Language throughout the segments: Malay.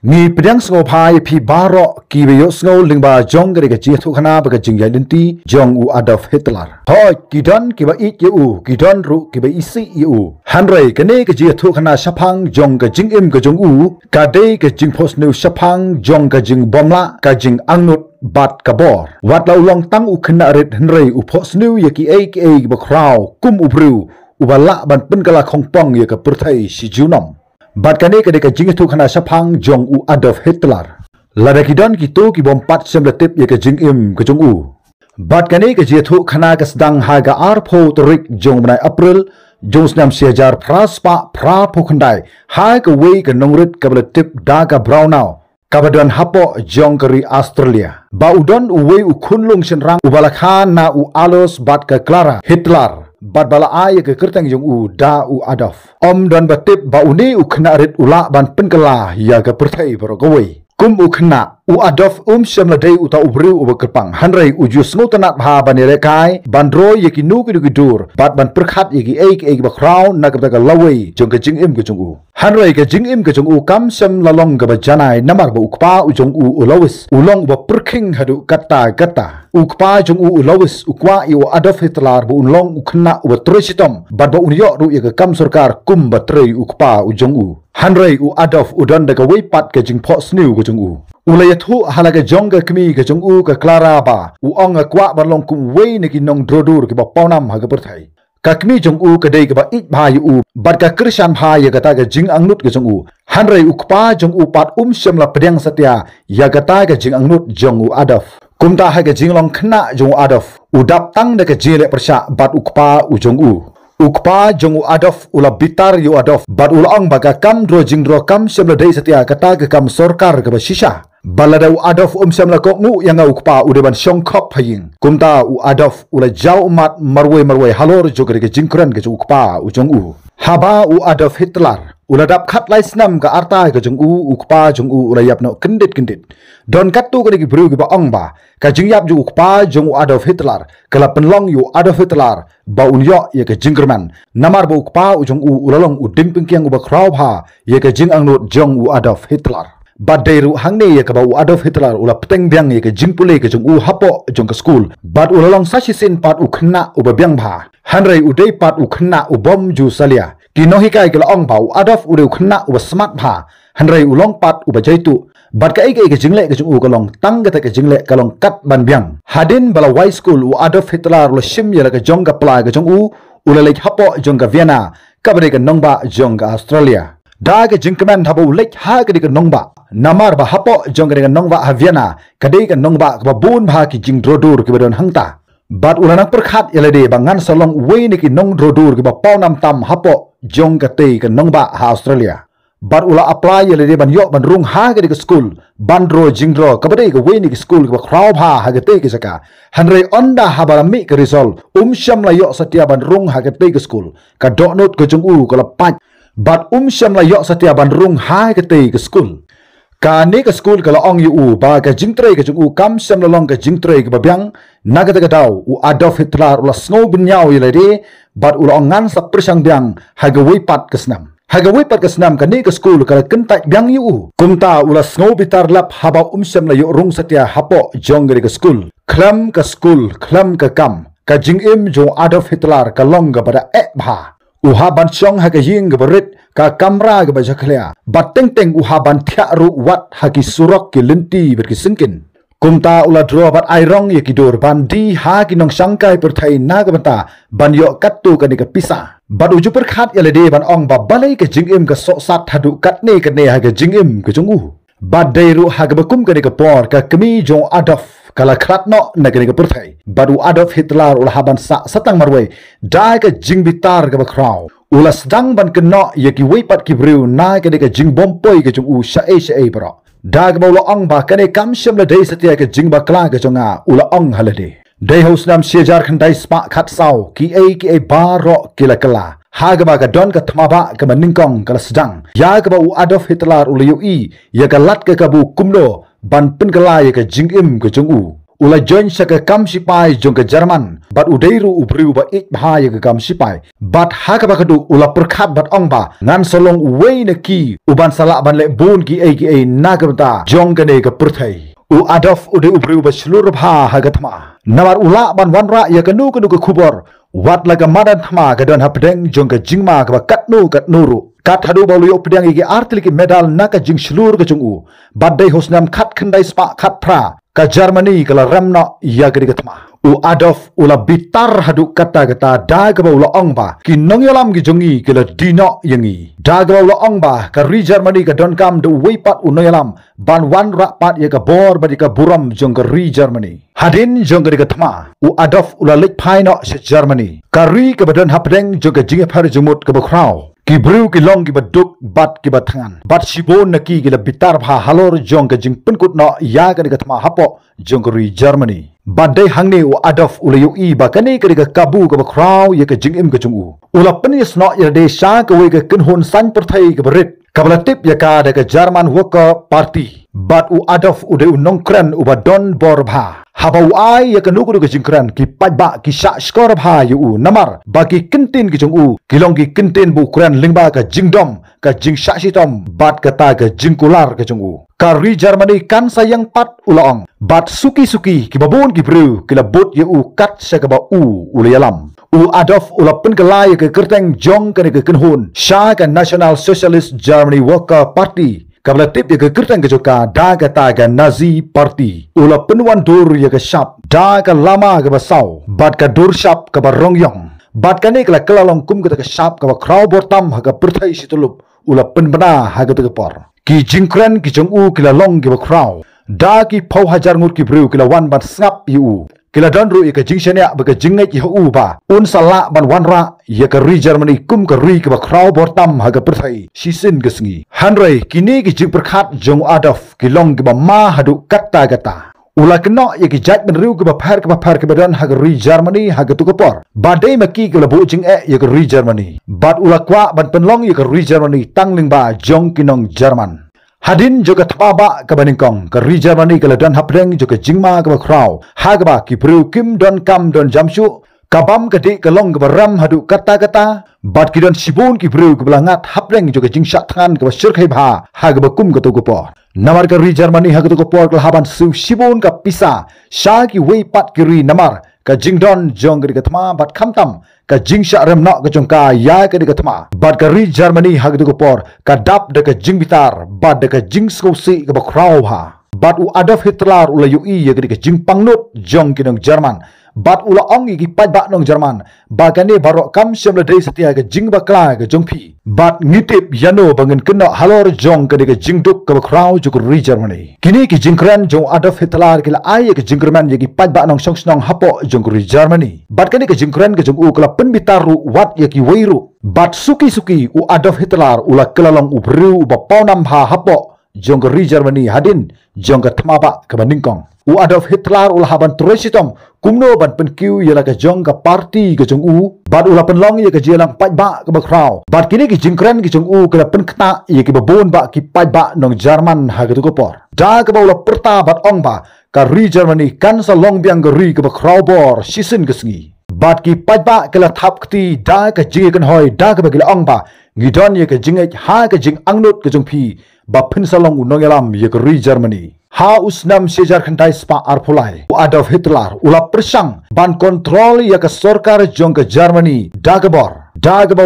มีเปรียงสงบพายพี่บาร์กีเบยสงบลิงบาจงกระดิกจีทุกขณะบกจิงยันตีจงอูอดอล์ฟฮิตเลอร์ฮอยกีดอนกีบอีกยูกีดอนรูกีบอีซียูฮันเรย์กันเนกจีทุกขณะชัพังจงกจิงกจงอูกาเดกจิงโพสนิวชัพังจงกจิงบอมละกจิงอังนุดบัดกบอร์วัดเราลองตั้งอุคณะริดฮันเรย์อุโพสนิวยากีเอบคราวกุมอุบริวอุบละบันเป็นกะลาคงปองยากประเทศชิจูนอมบัดกันเอกเด็กจิงทุกขณะชัพังจงอูอดอล์ฟฮิตเลอร์ลาดกิดอนกิโตกิบอมปัดเซมเลติบยากจิงกจงอูบัดกันเอกจีทุกขณะกสดังฮากาอาร์โพตริกจงในอัปริลจงสนามเสียจาร์พราสปะพราพกันได้ฮากเวกันนงริดกับเลติบดากาบราวนากับดอนฮับปอจงกรีออสเตรเลียบาอุดอนอุเวอุคุนลงเชนรังอุบาลคานาอุอาโลสบัดกะคลาราฮิตเลอร์บัดบาลาอายกะกระตังจงอูดาอูอดอล์ฟอมดอนบัติบบาอุนีอุขณะริดอุลาบันเป็นกลายากะประเทศบรกเวกุมอุขณะอูอดอล์ฟเชมลาเดอุตาอุบริวอุบกระปังฮันเรย์อุจุสนุตนัดพาบันเนเรกายบันโรยกินูกิดูกิดูร์บัดบันประคัดยกิเอกบักคราวนักตะกะลาเวจงกะจิงกะจงอูฮันเรย์กะจิงกะจงอูกัมเชมลาลองกะบะจานายนามักบะอุกปาอุจงอูอุลาวิสอุลองบะปรคิงฮะดุกัตตาอุกปาจงอูอุลาวิสอุกวาอิวอดอล์ฟฮิตเลอร์บุอุลองอุขณะอุบตรชิตมบัดบะอุนยอรุยกะกัมสุรการกุมบะตรยอุกปาอุจงอูฮันเรย์อุอดอล์ฟอุดอนดะกะเวปัดกะจิงพอสนิวกะจงอูอุลายทุฮาลากะจงกะกมีกะจงอูกะคลาราบาอุองกะกวะบันลงกุมเวนกินงโดรดูรกะบะปอนำฮะกะปรไทยกะกมีจงอูกะเดกะบะอิบายูบัดกะคริสชันพายกะตากะจิงอังนุดกะจงอูฮันเรย์อุกปาจงอูปัดเชมลาเปรียงสัตยายากะตากะจิงอังนุดจงอูอดอล์ฟกุมตาฮะกะจิงลองขณะจงอูอดอล์ฟอุดับตังดะกะเจเลประชาบัดอุกปาอุจงอูอุกปาจงอูอดอล์ฟอุลาบิตาร์ยูอดอล์ฟบัดอุลองบะกะกัมโดรจิงโดรกัมเชมลาเดสัตยากะตากะกัมสอร์การกะบะชิชาbalada u adolf samla ko ngu yang ukpa udeban shongkop phaying kumta u adolf ula jaw mat marwe halor jogre ke jingkran ke ukpa u jong u haba u adolf hitler ula dap khat lai snam ka arta ke jong u ukpa jong u ula yapno kendit don katu ke ki bru ke ba ong ba ka jing yap ju ukpa jong u adolf hitler kala penlong yu adolf hitler ba un yo ye ke jingkerman namar ba ukpa u jong u ula long u ding pingkyang u ba kraw pha ye ke jing angnot jong u adolf hitler Bad dairu hangne ye ka ba u Adolf Hitler ula peteng biang ye ke jingpule ke jong u hapo jong ka school bad ula long sashi sin pat u khna u ba biang bha hanrei u dei pat u khna u bom ju salia ki no hi kai ke ong ba u Adolf u de khna u smart bha hanrei u long pat u ba jaitu bad ka ke jingle ke jong u ka long tang ka ke jingle ka long kat ban biang hadin bala y school u Adolf Hitler ula shim ye la ke jong ka pla ke jong u ula lek hapo jong ka Vienna ka ba ke nong ba jong ka Australia da ke jingkman hapo lek ha ke nong ba namar ba hapo jong ke nong ba Vienna kadai ke nong ba ka bun ba ki jing drodur ke badon hangta bat ulanak perkhat yelede bangan solong we ni ki nong drodur ke ba pawnam tam hapo jong ke te ke nong ba ha Australia bat ula apply yelede ban yo ban rung ha ke school bandro jingro ka badai ke we ni ki school ke ba kraw ba ha ke te ke saka hanre onda habarami ke resol sham la yo satya ban rung ha ke te ke school ka donot ke jong u ko la pat bat sham la yo satya ban rung ha ke te ke school ka ne ka school ka la ong yu ba ka jingtre ka jung u kam sam la long ka jingtre ka babyang naga ta daw u Adolf Hitler ula snow binyaw yelede bat ula ongan sa persang byang haga wi pat ka snam ka ne ka school ka kentai byang yu kumta ula snow bitar lap haba sam la yu rung satya hapo jong ka school klam ka kam ka jing im jo Adolf Hitler ka long ga bada bha uha ban chong ha ka ying ga barit ka kamra ga ba jakhlia bateng uha ban thya ru wat ha ki surok ki linti ber ki singkin kumta ula dro bat airong ye ki dor ban di ha ki nong sangkai per thai na ga banta ban yo katu ka ni ka pisa bat uju per khat yale de ban ong ba balai ka jingim ka so sat hadu kat ne ha ka jingim ka jungu bat dairu ha ga bakum ka ni ka por ka kemi jong Adolf kala kratno nagani ka perthai badu Adolf Hitler ula haban satang marwe dai ka jing bitar ka bakraw ula sedang ban keno ye ki weipat ki briu na ka de ka jing bompoi ka jung u sha bro dag ba ula ong ba kane kam sham la dei satya ka jing ba kla ka jonga ula ong halade dei house nam shejar khandai spa khat saw ki a ba ro kila kala haga ba ka don ka thmaba ka maningkong kala sedang ya ka ba u Adolf Hitler ula yu ya ka lat ka bu kumlo ban pen kala ya ka jing im ka jung u ula join sa ka kam sipai jong ka Jerman bat udairu ubriu ba ik bahaya gegam sipai bat haga ba kadu ula perkhat bat ong ba ngan solong wei na ki uban salak ban le bun ki ai nagamta jong kane ka perthai u adof ude ubriu ba seluruh ha haga thma namar ula ban wanra ya kanu ka khubor wat laga madan thma ka don hapdeng jong ka jingma ka kat nuru kat hadu ba luyo pedang igi artil ki medal naka jing seluruh ka jungu badai hosnam khat khandai spa khat pra ka Germany kala ramna ya ka thma u adof ula bitar hadu kata da ka ba ula ong ba ki nong yalam gi jongi kala dino yangi da ka ba ula ong ba ka ri Germany ka don kam do weipat u nong yalam ban wan ra pat ya ka bor ba ka buram jong ka ri Germany hadin jong ka thma u adof ula lek phai no se Germany ka ri ka ba don hapdeng jong ka jinge phar jumut ka ba kraw ki bru ki long ki baduk bat ki bathangan bat sibon na ki la bitar bha halor jong ka jing punkut no ya ka thma hapo jong ka ri Germany badai hangne u adof ulayu i ba kane ka kabu ka ba kraw ya ka jing im ka jungu ula penis no ya de sha ka we ka kinhon san perthai ka barit kabla tip ya ka da ka German Worker Party bat u adof ude u nongkran u ba don bor bha haba u ai ya ka nuku ka jingkran ki pajba ki sha skor bha yu u namar ba ki kintin ki jungu ki long ki kintin bu kran lingba ka jingdom ka jing sha sitom bat ka ta ka jingkular ka jungu ka ri Germany kan sayang pat ulaong bat suki ki babun ki bru ki la bot yu u kat sa ka ba u ulayalam u adof ula pen kelai ke kerteng jong ke kenhun sha ka National Socialist Germany Worker Party kabla tip ya ke kerteng ke joka da ka ta ka Nazi Party ula penwan dur ya ke shap da ka lama ke basau bat ka dur shap ka barong yong bat ka ne kala kelalong kum ke shap ka kraw bortam ha ka perthai situlup ula pen bana ha ka por ki jingkran ki jong u kila long ke kraw da ki phau hajar ngut ki bru kila wan bat snap yu kila don ru ika jingshania baka jingai ki hu ba un sala ban wanra ya ka ri Germany kum ka ri ka kraw bortam ha ka perthai sisin gesngi hanrei kini ki jing perkhat jong adof ki long ki ba ma hadu kata ula keno ya ki jat ben riu ki ba phar ka badan ha ka ri Germany ha ka tukapor badai maki ki la bu jing ya ka ri Germany bad ula kwa ban penlong ya ka ri Germany tangling ba jong kinong Jerman hadin juga thaba ka baningkong ka ri Germany ka ladan hapdeng juga jingma ka kraw hagba ki bru kim don kam don jamshu kabam ka di ka long ka ram hadu kata bat ki don sibun ki bru ka blangat hapdeng juga jingsha than ka sirkhai bha hagba kum ka to ko namar ka ri Germany ha ka to ko ka haban su sibun ka pisa sha ki wei pat ki ri namar ka jingdon jong ka thma bat khamtam ka jingsha rem no ka jongka ya ka thma bat ka ri Germany ha ka por ka dap de ka jingbitar bat de ka jingsko si ka kraw ha bat u Adolf Hitler ula yu i ya ka jingpangnut jong kinong Jerman bat ula ong gi pajba nong Jerman ba ka ne barok kam semla dei setia ka jingba kla ka jongpi bat ngitip yano bangen kena halor jong ka jingduk ka kraw ju ri Germany kini ki jingkran jong Adolf Hitler kila ai ka jingkran ya gi pajba nong songsnong hapo jong ri Germany bat kani ka jingkran ka jong u kala penbitaru wat ya ki weiru bat suki u Adolf Hitler ula kelalong ubru ba paunam ha hapo jong ri Germany hadin jong ka thmaba ka baningkong u Adolf Hitler ula haban tresitom kumno ban penkiu yala ka jong ka party ka jong u bat ula penlong ya ka jelang pajba ka bakraw bat kini ki jingkran ki jong u ka penkta ya ki babon ba ki pajba nong Jerman ha ka por da ka ula perta bat ong ba ka ri Germany kan sa long biang ka ri ka bakraw bor sisin gesngi bat ki pajba ka la thap kti da ka jinge kan hoi da ka bagila ong ba ngidon ya ka jinge ha ka jing angnut ka jong phi ba phin sa long u nong yalam ya ka ri Germany ha usnam sejar khantai spa arpulai Adolf Hitler ula persang ban kontrol ya ka sorkar jong ka Germany dagabor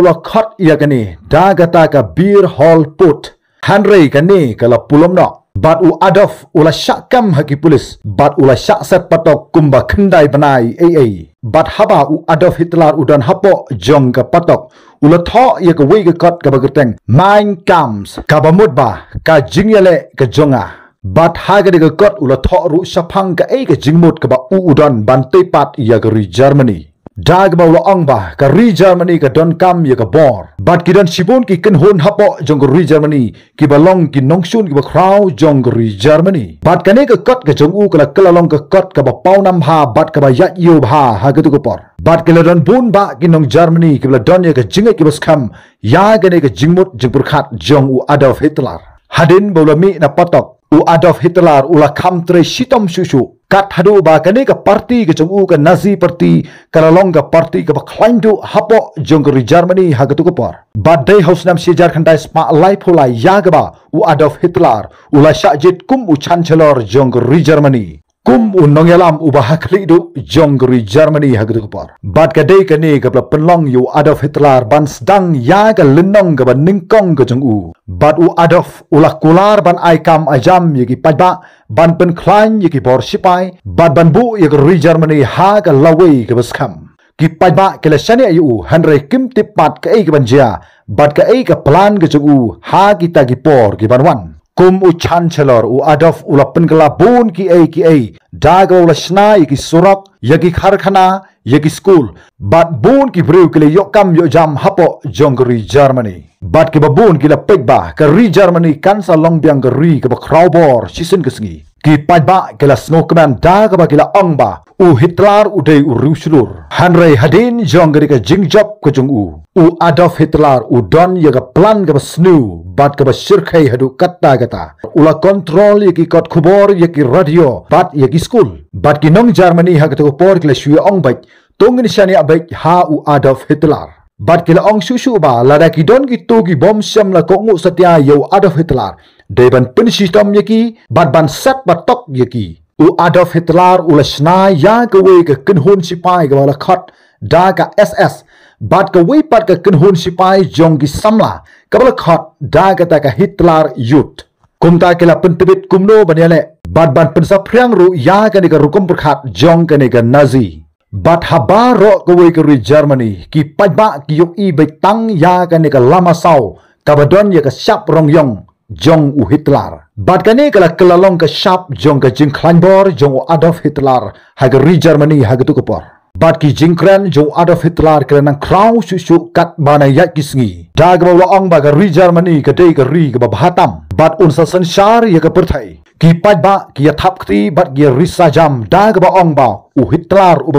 ula khat ya kani dagata ka beer hall put hanrei kani kala pulomno bat u Adolf ula syakam haki pulis bat ula syak set patok kumba khandai banai ai bat haba u Adolf Hitler udan hapo jong ka patok ula tho ya ka wei ka kot ka bagerteng Mein Kampf ka bamutba ka jingyale ka jonga bat haga de got ula tho ru sapang ka ei ka jingmut ka ba udan ban tepat ya ka ri Germany dag ba ula ong ba ka ri Germany ka don kam ya ka bor bat ki don sibun ki ken hon hapo jong ka ri Germany ki balong ki nongsun ki ba kraw jong ka ri Germany bat ka ne ka got ka jong u ka kelalong ka got ka ba paunam ha bat ka ba yat yu ha ha ka tu ko por bat ki la don bun ba ki nong Germany ki la don ya ka jingai ki bas kham ya ka ne ka jingmut jingpur khat jong u Adolf Hitler hadin bola mi na patok u Adolf Hitler ula kam tre sitom susu kat hadu ba kane ka parti ke chung ka Nazi parti kalalong ka parti ka baklandu hapo jong ka Germany hagatu ka por but day house nam sijar khandai spa life hola yagaba u Adolf Hitler ula shajit kum u chancellor jong ka Germany kum u nongyalam u bahakli du jong ka Germany hagatu ka por but ka day kane ka penlong yu Adolf Hitler ban sedang ya ka lenong ka ban ningkong ka chung u but u Adolf ula kular ban aikam ajam yegi pajba ban pen klan yegi bor sipai but ban bu yegi Germany ha ka lawai ka baskam ki pajba ke la shane yu Henry Kim tipat ka ei ka banja but ka ei ka plan ka chung u ha kita ki por ki ban wan kum u chancellor u Adolf ula penkala bun ki ei daga ula snai ki surak yagi kharkhana yagi school but bun ki brew ki le yokam yo jam hapo jongri Germany but ki babun ki la pegba ka Germany kan sa long biang ka ka ba crowbor sisin kesngi ki pajba ki la snokman daga ba ki la ongba u Hitler u dei u ruslur Henry hadin jongri ka jingjop ka jong u Adolf Hitler u don yaga plan ka ba snu but ka ba shirkai hadu katta gata ula control yaki kot khubor yaki radio but yaki school but ki nong Germany ha ka to por ki la shui ong bai tong ni shani abai ha u Adolf Hitler but ki la ong shu ba lada ki don ki tu ki bom sham la ko ngu satya yo Adolf Hitler de ban pin system yaki but ban sat ba tok yaki u Adolf Hitler ula shna ya ka we ka kinhun sipai ka la khat da ka SS but ka we pat ka kinhun sipai jong ki samla ka la khat da ka ta ka Hitler youth kumta ke la pentibit kumno banyale but ban pensa pryang ru ya ka ni ka rukum perkhat jong ka ni ka Nazi but habaro ka we ka Germany ki pajba ki yok I betang ya ka ni ka lama sau ka badon ya ka sap rong yong jong u Hitler but kane kala kelalong ka sharp jong ka jing klanbor jong u Adolf Hitler ha ka Germany ha ka tu ka por but ki jingkran jong Adolf Hitler kala nang kraw shu kat bana ya kisngi dag ba la ong ba ka Germany ka dei ka ri ka ba bhatam but un sa sanshar ya ka perthai ki pajba ki thap kti but ki risa jam dag ba ong ba u Hitler u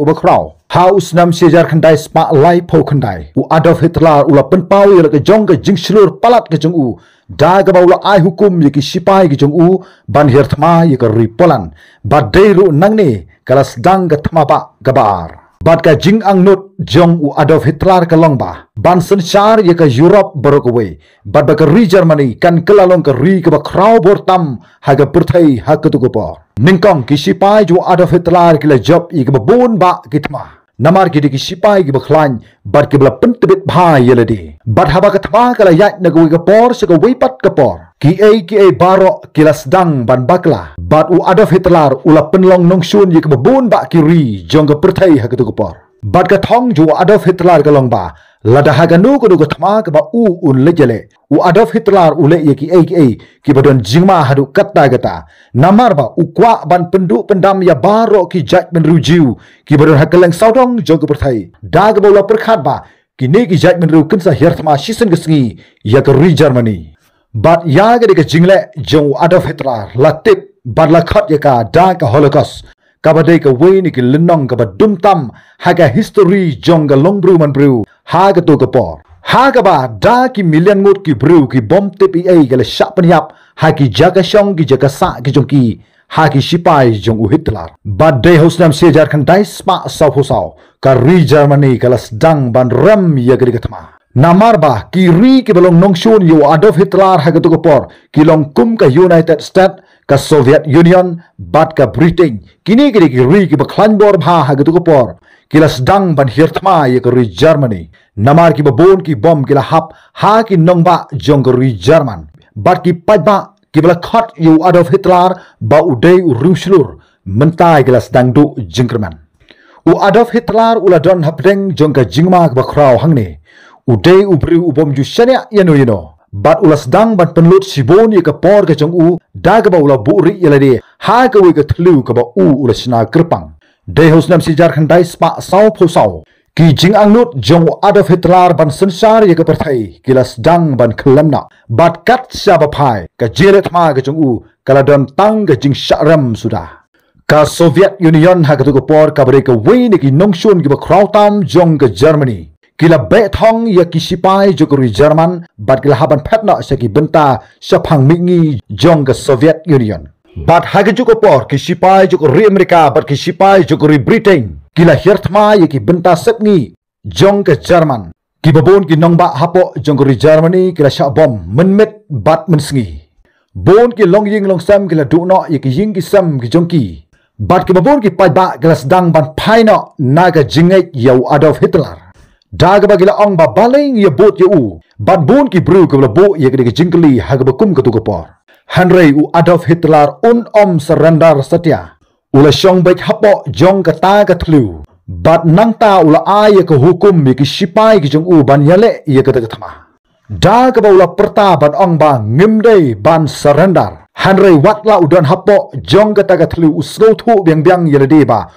ba kraw Haus nam sejar khandai spa lai po khandai u Adolf Hitler ula penpau ya ka jong ka jingslur palat ka jong u daga ba ula ai hukum ya ki sipai ki jong u ban herthma ya ka ripolan but deiru nangne kala sedang ka thma ba gabar but ka jing ang nut jong u Adolf Hitler ka longba ban sanchar ya ka Europe barok away but ba ka Germany kan kelalong ka ka ba kraw bortam ha ka perthai ha ka tu ko por ningkong ki sipai jo Adolf Hitler ki la job I ka ba bun ba ki thma namar ki ki sipai ki baklan but ki bla pentibit bha yeladi but haba ka thma kala yat na ka por se ka weipat ka por ki a baro ki la sedang ban bakla but u Adolf Hitler ula penlong nong shun ye ka bun ba ki ri jong ka perthai ha ka tu ka por but ka thong jo Adolf Hitler ka long ba lada ha ka nu ka thma ka ba u un lejele u Adolf Hitler ule ye ki a ki badon jingma hadu katta gata namar ba u kwa ban pendu pendam ya baro ki jat men rujiu ki badon hakaleng saudong jong ka perthai dag bola perkhat ba ki ne ki jat men ru kinsa herthma sisen gesngi ya ka Germany but ya ga de ka jingle jong Adolf Hitler latip but la khat ya ka da ka Holocaust ka ba de ka we ni ki linong ka ba dum tam ha ka history jong ka longbru man bru ha ka to ka por ha ka ba da ki million ngut ki bru ki bom tip a ga la sha panyap ha ki jaga shong ki jaga sa ki jong ki ha ki sipai jong u Hitler but de hosnam sejar kan dai spa sau hosau ka Germany ka la sedang ban ram ya ga thma namar ba ki ri ki belong nongshun yu Adolf Hitler ha ka tu ko por ki long kum ka United States ka Soviet Union bat ka Britain kini ki ri ki baklan bor bha ha ka tu ko por ki la sedang ban hirthma ya ka Germany namar ki babon ki bom ki la hap ha ki nongba jong ka German bat ki pajba ki bla khat yu Adolf Hitler ba udai u ruslur mentai ki la sedang du jingkerman u Adolf Hitler ula don hapdeng jong ka jingma ba kraw hangne udai ubri ubom ju shania yano but ula sedang ban penlut sibon ye ka por ka jong u daga ba ula buri yelade ha ka we ka thlu ka ba u ula sna krpang de hosnam si jar khandai spa sau phosau ki jing angnut jong Adolf Hitler ban sansar ye ka perthai ki la sedang ban khlamna but kat sha ba phai ka jelet ma ka jong u kala don tang ka jing sharam suda ka Soviet Union ha ka tu ko por ka bre ka we ni ki nongshun ki ba krautam jong ka Germany kila be thong ya ki sipai jokuri German but kila haban phatna se ki benta sa phang mingi jong ka Soviet Union Bat haga juga por ki sipai juga ri Amerika bat ki sipai juga ri Britain. Kila hirtma ye ki benta sepngi jong ke Jerman. Ki babon ki nongba hapo jong ri Germany kila syak bom menmet bat mensengi. Bon ki long ying long sam kila dukno ye ki ying ki sam ki jong ki. Bat ki babon ki pai ba kila sedang ban paino naga jingai yau Adolf Hitler. Daga bagila ong ba baling ye bot ye u. Bat bon ki bru ke bo ye ki jingkeli haga bakum ke tu por. Henry u Adolf Hitler surrender setia. Ula syong baik hapo jong kata katlu. Bat nangta ula ay ke hukum ye ki sipai ki jong u ban yale ye kata katama. Daga ba ula perta ban ong ba ngimdei ban surrender. Henry watla udan hapo jong kata katlu usro tu biang yale ba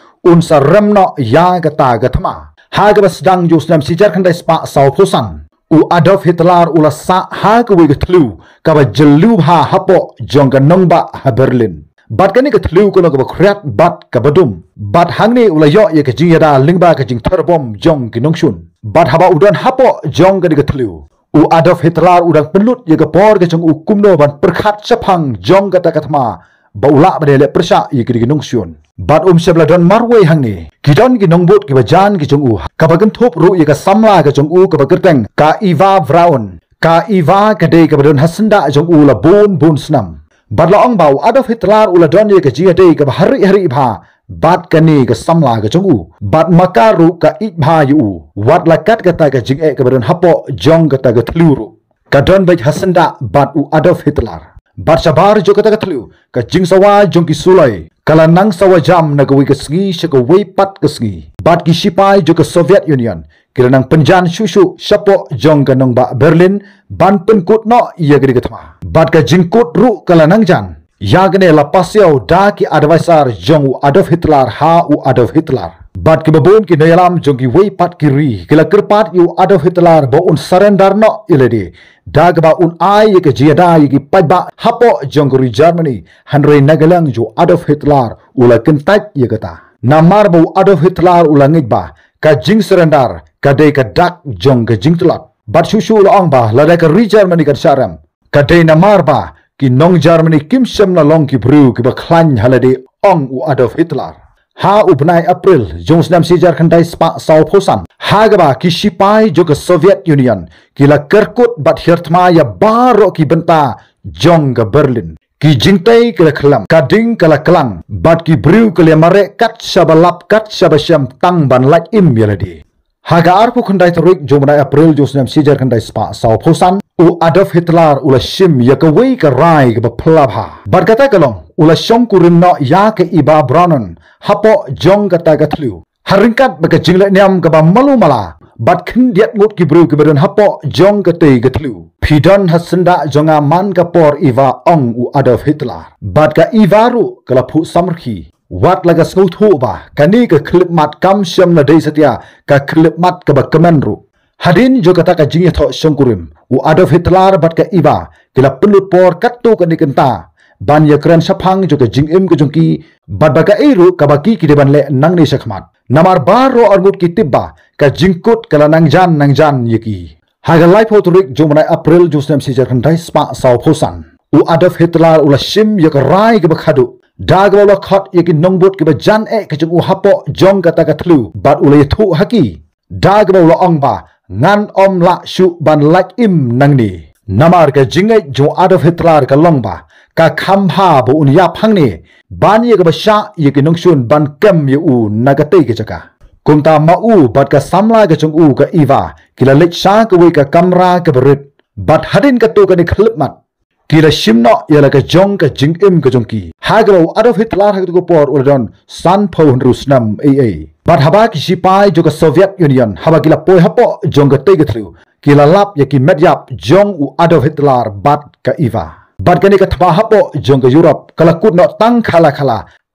saremno ya kata katama. Haga ba sedang josnam sijar kandai spa sau posan. U Adolf Hitler ula sa haga wei katlu kaba jelu ha hapo jong ka nongba ha Berlin. Bat kani katlu kono kaba kriat bat kabadum. Bat hangni ula yo ye ka jing yada lingba ka jing terbom jong ki nongshun. Bat haba udan hapo jong ka di katlu. U Adolf Hitler udang pelut ye ka por ka jong u kumno ban perkhat sapang jong kata katma. Ba ula badele persya ye ki nongshun. Bat sebla don marway hangni. Kidon ki nongbot ki bajan ki jong u. Kabagan thop ru ye ka samla ka jong u ka bagerteng ka Iva Braun. Ka Iva ka de ka badon hasenda jong u la bon snam. Bat la ong bau Adolf Hitler ula don ye ka jia de ka hari bha. Bat ka ni ka samla ka jong u. Bat makaru ka ik bha yu. Wat la kat kata ka jing e ka badon hapo jong kata ka thluru. Ka don baik hasenda bat u Adolf Hitler. Bat sabar jo kata ka thlu ka jing sawa jong ki sulai. Kala nang sawa jam na gawi kesngi syaka wei pat kesngi. Bat ki sipai juga Soviet Union. Kila nang penjan syushu syapo jong ka nong ba Berlin. Ban penkut no iya gede ketama. Bat ka jingkut ru kala nang jan. Ya gene lapas yau da ki advisor jong u Adolf Hitler ha u Adolf Hitler. Bat ki babon ki nayalam jong ki wei pat kiri. Kila kerpat yu Adolf Hitler ba un surrender no ilade. Daga ba un ai ye ke jiada ye ki paiba hapo jong ri Germany. Henry nagalang jo Adolf Hitler ula kentat ye kata. Namar ba Adolf Hitler ula ngikba ka jing surrender ka de ka dak jong ka jing tulat. Bat shushu ula ong ba lada ka ri Germany ka sharam. Ka de namar ba ki nong Germany kim shem na long ki bru ki ba klan halade ong u Adolf Hitler. Ha ubnai April jong snam sijar khandai spa sau phosan. Hagaba ki sipai jo ka Soviet Union kila kerkut bat hirtma ya baro ki benta jong ka Berlin. Ki jingtai kila kelam kading kala kelang bat ki bru kila mare kat sabalap kat sabasham tang ban lak im yaladi. Haga arpu khandai tarik jong bunai April jong snam sijar khandai spa sau phosan. U Adolf Hitler ula shim ya ka wei ka rai ka plabha. Bat kata kalong ula syong kurim no ya ka Iva Braun hapo jong kata katlu. Haringkat baka jingle niam ka ba malu mala. Bat khindiat mut ki bru ki badon hapo jong kate katlu. Pidon hasenda jonga man ka por Iva ong u Adolf Hitler. Bat ka Iva ru kala phu samrki. Wat laga snut hu ba kani ka klip mat kam syam na dei setia ka klip mat ka ba kemen ru. Hadin jo kata ka jingi tho syongkurim. U Adolf Hitler bat ka Iva kila penut por katu ka nikenta. Ban ya keren sapang jo ka jingim ka jongki bat baga eru ka baki ki deban le nang ni sakmat. Namar baro argut ki tibba ka jingkut kala nang jan yeki. Haga life hoturik jo manai April jo snem sijar khandai spa sau phosan. U Adolf Hitler ula shim ya ka rai ka bakhadu. Daga wala khot yeki nongbot ki ba jan e ka jong u hapo jong kata ka thlu bat ula yathu haki. Daga wala ong ba ngan om la shu ban lak im nangni. Namar ka jingai jo Adolf Hitler ka longba ka khamha bu un yap hangni ban ye ka basha ye ki nongshun ban kem ye u nagate ke jaka. Kumta ma u bat ka samla ka jong u ka Iva kila lek sha ka wei ka kamra ka berit bat hadin ka to ka ni khlip mat. Kila shimno yala ka jong ka jingim ka jongki. Hagro Adolf Hitler hagdo ko por uladon san pho hunru snam AA. Bat haba ki sipai jo ka Soviet Union haba kila poi hapo jong ka tege thru. Kila lap ya ki medyap jong u Adolf Hitler bat ka Iva. Bat kani ka thma hapo jong ka Europe kala kut no tang khala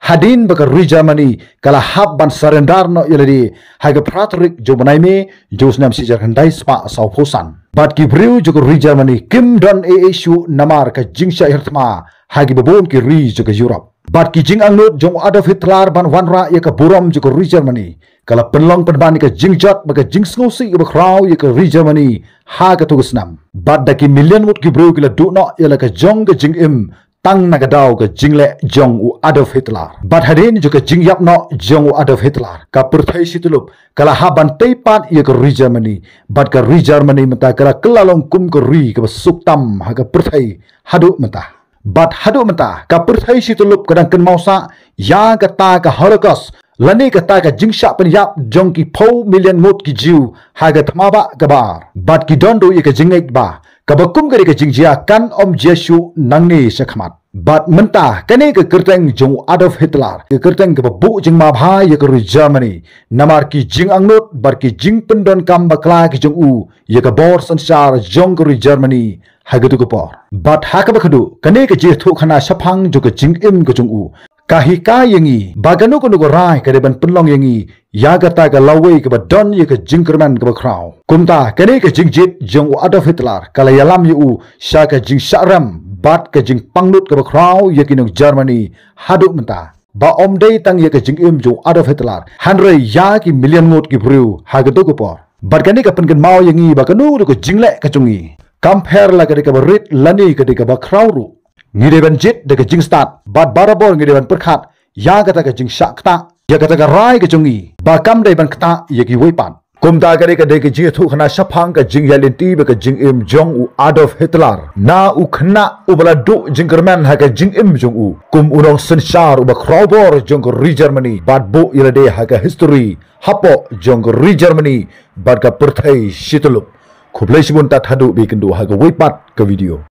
hadin baka ri Germany kala hab ban surrender no yaladi haga pratrik jo banai me jo snam sijar khandai spa sau phosan. Bat ki briu jo ka ri Germany kim don AA shu namar ka jingsha hirtma hagi babon ki ri jo ka Europe. Bat ki jing angnut jong Adolf Hitler ban wanra ya ka buram jo ka ri Germany kala penlong penban ka jingjot baka jingsngosi ka bakraw ya ka ri Germany ha ka tugasnam. Bat da ki million mut ki briu kila du no yala ka jong ka jingim tang nagadau ke jingle jong u Adolf Hitler. Bat hadin juga jingyap no jong u Adolf Hitler. Ka perthai situlup kala haban teipat ia ke ri Germany. Bat ke ri Germany mentah kala kelalong kum ke ri ke suktam ha ke perthai hadu mentah. Bat hadu mentah ka perthai situlup kadang ken mausa ya kata ka Holocaust. Lani kata ka jingsha penyap jong ki po million mot ki jiu ha ke thamaba kabar. Bat ki dondo ia ke jingait ba. Kabakum kari ke jingjia kan om Jesu nangni sekhamat. Bat mentah kane ke kerteng jong Adolf Hitler. Ke kerteng ke babu jing mabha ya ke Germany. Namar ki jing angnut bar ki jing pendon kam bakla ki jong u. Ya ke bor sansar jong ke Germany. Hagatu ke por. Bat hakabakadu kane ke jethu khana sapang jo ke jing im ke jong u. Kahika yangi baganu ko nugo rai ke deban penlong yangi ya gata ke lawe ke badon ye ke jingkerman ke bakrau kumta kene ke jingjit jong u Adolf Hitler kala yalam yu sha ke jing saram bat ke jing pangnut ke bakrau ye kinong Germany hadu menta ba omdei tang ye ke jing im jong Adolf Hitler hanre ya ki million ngot ki bru hagatu ko por bat kene ke penken mau yangi baganu ko jingle ke chungi compare la ke barit lani ke bakrau ru ngideban jit de ke jing start bat barabor ngideban perkhat ya kata ke jing shakta ya kata ke rai ke chungi ba kam de ban kta ye ki weipan kumta kare ke de ke jing thu khana saphang ke jing yalenti be ke jing im jong u Adolf Hitler na u khna u bala du jingkerman ha ke jing im jong u kum unong senshar u ba krobor jong ri Germany bat bu ilade ha ke history hapo jong ri Germany bat ka perthai situlup khublai sibun ta thadu be kendu ha ke weipat ke video